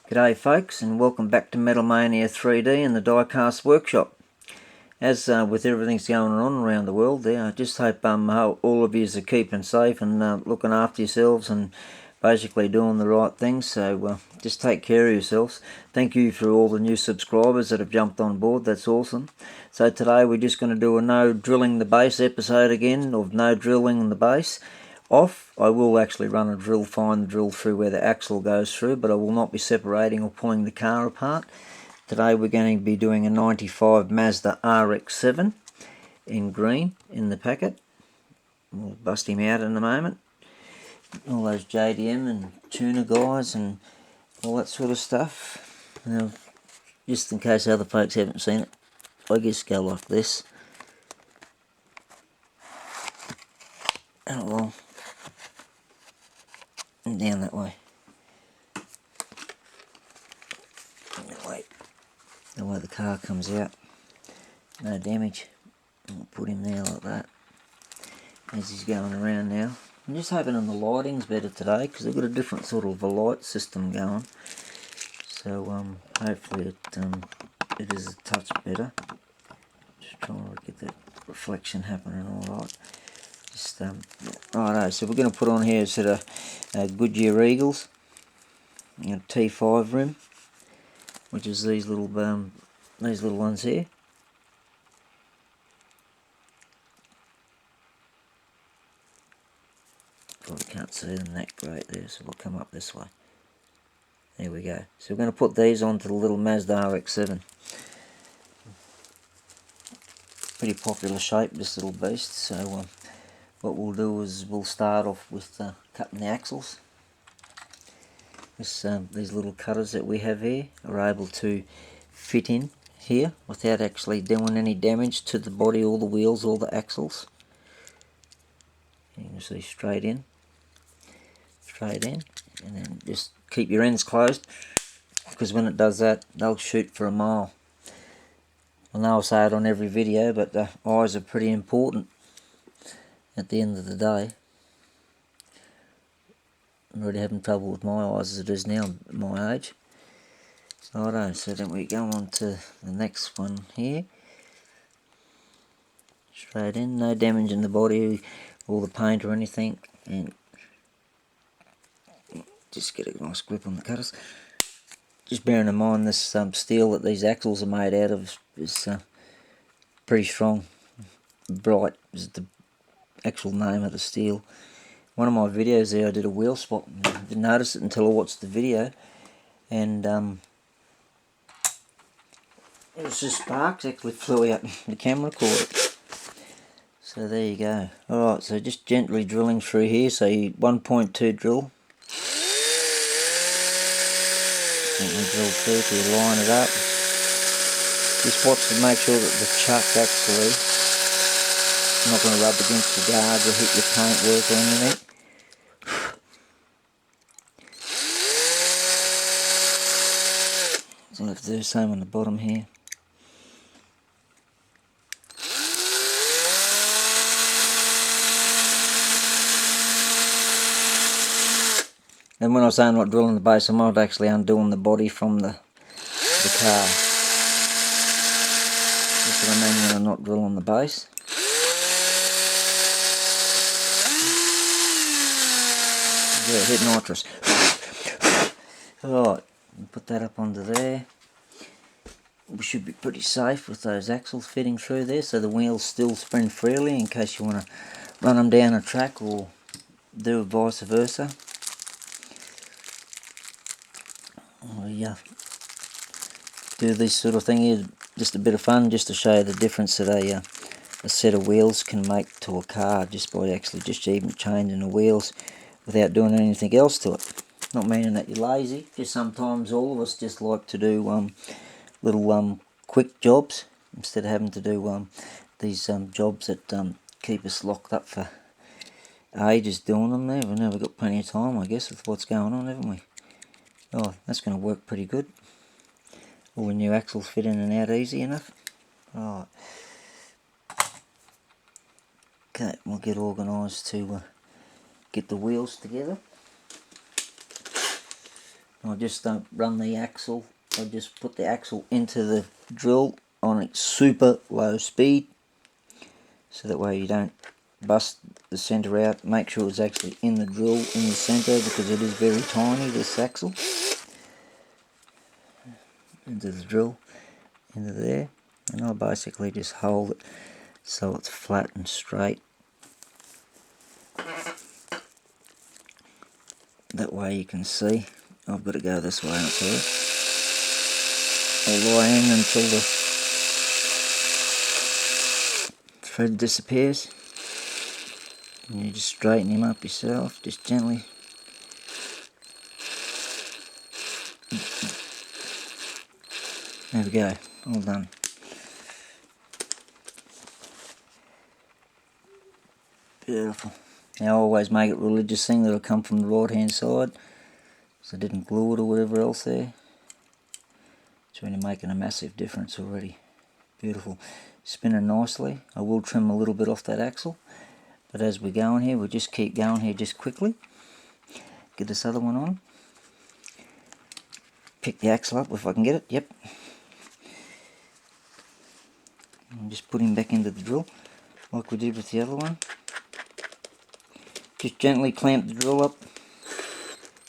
G'day folks, and welcome back to Mania 3D in the Diecast workshop. As with everything's going on around the world there, I just hope how all of you are keeping safe and looking after yourselves and basically doing the right things, so just take care of yourselves. Thank you for all the new subscribers that have jumped on board, that's awesome. So today we're just going to do a no drilling the base episode again, of no drilling the base off. I will actually run a drill, find the drill through where the axle goes through, but I will not be separating or pulling the car apart. Today we're going to be doing a 95 Mazda RX-7 in green in the packet. We'll bust him out in a moment. All those JDM and tuner guys and all that sort of stuff. Now, just in case other folks haven't seen it, I just go like this. And along. And down that way. The way the car comes out, no damage. I'll put him there like that as he's going around now. I'm just hoping the lighting's better today because they've got a different sort of a light system going, so hopefully it is a touch better. Just trying to get that reflection happening all right. Just righto, so we're going to put on here a set of Goodyear Eagles, T5 rim, which is these little ones here. Probably can't see them that great there, so we'll come up this way. There we go. So we're going to put these onto the little Mazda RX-7. Pretty popular shape, this little beast. So what we'll do is we'll start off with cutting the axles. These little cutters that we have here are able to fit in here without actually doing any damage to the body or the wheels or the axles. You can see straight in, and then just keep your ends closed, because when it does that, they'll shoot for a mile. I know I say it on every video, but the eyes are pretty important at the end of the day. I'm already having trouble with my eyes as it is now at my age. Righto, so then we go on to the next one here. Straight in, no damage in the body or the paint or anything, and just get a nice grip on the cutters. Just bearing in mind this steel that these axles are made out of is pretty strong. Bright is the actual name of the steel. One of my videos there I did a wheel spot and I didn't notice it until I watched the video, and it was just sparks actually flew out the camera caught it. So there you go. Alright, so just gently drilling through here, so you 1.2 drill. Gently drill through till you line it up. Just watch to make sure that the chuck actually not going to rub against the guards or hit your paintwork or anything. So I'll have to do the same on the bottom here. And when I say I'm not drilling the base, I'm not actually undoing the body from the car. That's what I mean when I'm not drilling the base. Yeah, hit nitrous. Alright, put that up onto there. We should be pretty safe with those axles fitting through there, so the wheels still spin freely in case you want to run them down a track or do vice versa. We do this sort of thing here, just a bit of fun, just to show you the difference that a set of wheels can make to a car, just by actually just even changing the wheels without doing anything else to it. Not meaning that you're lazy, just sometimes all of us just like to do little quick jobs instead of having to do these jobs that keep us locked up for ages doing them there. We've never got plenty of time, I guess, with what's going on, haven't we? Oh, that's going to work pretty good. All the new axles fit in and out easy enough. Right. Okay, we'll get organised to get the wheels together. I'll just run the axle. I'll just put the axle into the drill on its super low speed, so that way you don't bust the centre out. Make sure it's actually in the drill in the centre, because it is very tiny, this axle. Into the drill, into there, and I'll basically just hold it so it's flat and straight. That way you can see. I've got to go this way, not there. All the way in until the thread disappears. And you just straighten him up yourself, just gently. There we go, all done. Beautiful. Now I always make it a religious thing that it'll come from the right hand side, so I didn't glue it or whatever else there. It's really making a massive difference already. Beautiful. Spinning nicely. I will trim a little bit off that axle, but as we go on here, we'll just keep going here just quickly. Get this other one on. Pick the axle up if I can get it. Yep. And just put him back into the drill like we did with the other one. Just gently clamp the drill up.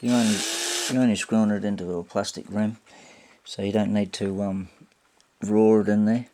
You're only screwing it into a plastic rim, so you don't need to raw it in there.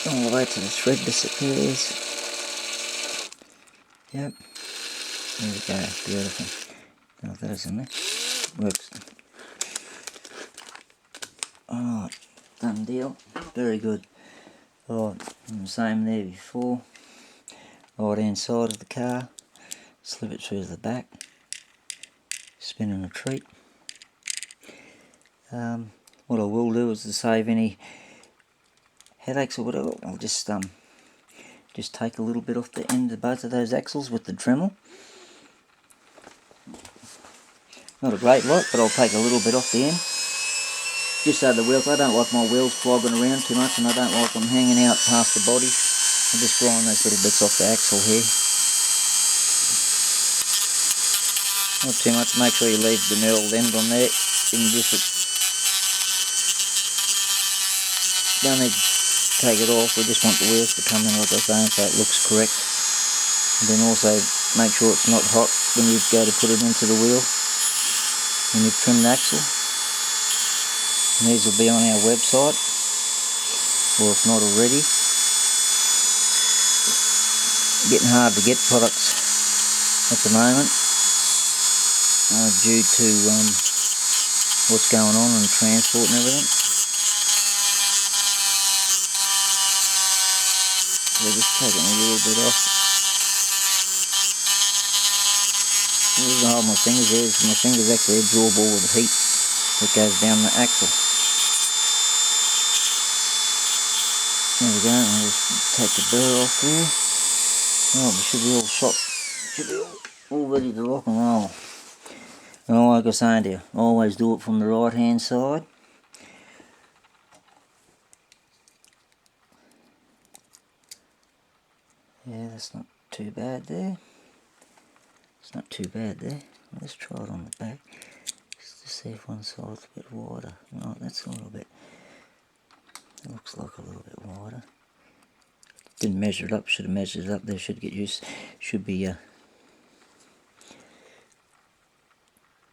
All the way to the thread disappears. Yep. There we go. Beautiful. Now that is in there. Works. Alright. Done deal. Very good. Alright. Same there before. Right hand side of the car. Slip it through the back. Spinning a treat. What I will do is to save any headaches or whatever, I'll just take a little bit off the end of both of those axles with the Dremel. Not a great lot, but I'll take a little bit off the end. Just so the wheels, I don't like my wheels flogging around too much, and I don't like them hanging out past the body. I'll just grind those little bits off the axle here. Not too much, make sure you leave the knurled end on there. You can just don't need to take it off, we just want the wheels to come in like I was saying, so it looks correct. And then also make sure it's not hot when you go to put it into the wheel, when you've trimmed the axle. And these will be on our website, or if not already. Getting hard to get products at the moment, due to what's going on and transport and everything. We're just taking a little bit off. The reason I hold my fingers there is my fingers actually absorb all of the heat that goes down the axle. There we go, I'll just take the burr off there. Oh, we should be all shot. Should be all ready to rock and roll. And like I was saying to you, always do it from the right hand side. Yeah, that's not too bad there. It's not too bad there. Let's try it on the back. Just to see if one side's a bit wider. No, that's a little bit. It looks like a little bit wider. Didn't measure it up. Should have measured it up there. Should get used. Should be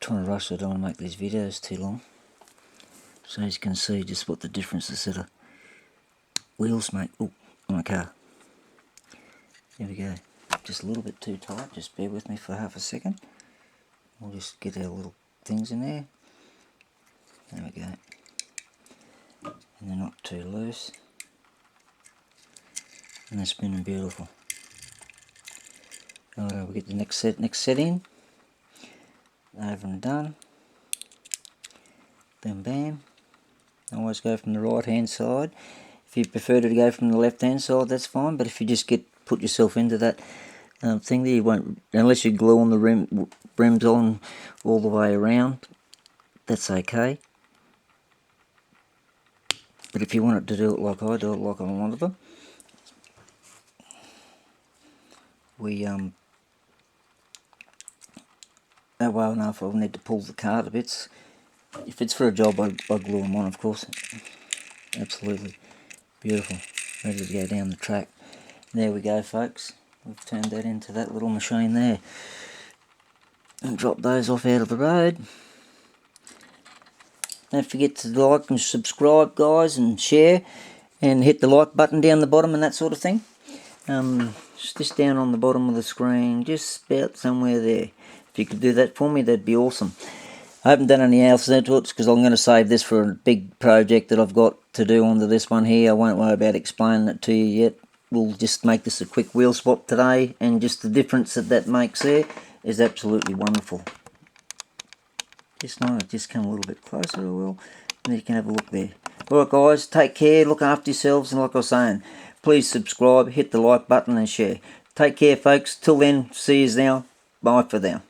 trying to rush. I don't want to make these videos too long. So as you can see, just what the differences that wheels make. Oh, on a car. There we go. Just a little bit too tight. Just bear with me for half a second. We'll just get our little things in there. There we go. And they're not too loose. And they're spinning beautiful. Alright, we'll get the next set in. Over and done. Bam bam. Always go from the right hand side. If you prefer to go from the left hand side, that's fine, but if you just put yourself into that thing there, you won't, unless you glue on the rims on all the way around, that's okay. But if you wanted to do it like I do it, like on one of them, we well enough. I'll need to pull the car to bits. If it's for a job, I glue them on, of course. Absolutely beautiful, ready to go down the track. There we go, folks. We've turned that into that little machine there, and drop those off out of the road. Don't forget to like and subscribe, guys, and share, and hit the like button down the bottom and that sort of thing. Just down on the bottom of the screen, just about somewhere there. If you could do that for me, that'd be awesome. I haven't done any else to it because I'm going to save this for a big project that I've got to do onto this one here. I won't worry about explaining it to you yet. We'll just make this a quick wheel swap today, and just the difference that makes there is absolutely wonderful. Just come a little bit closer, I will, and you can have a look there. Alright guys, take care, look after yourselves, and like I was saying, please subscribe, hit the like button and share. Take care folks, till then, see yous now, bye for now.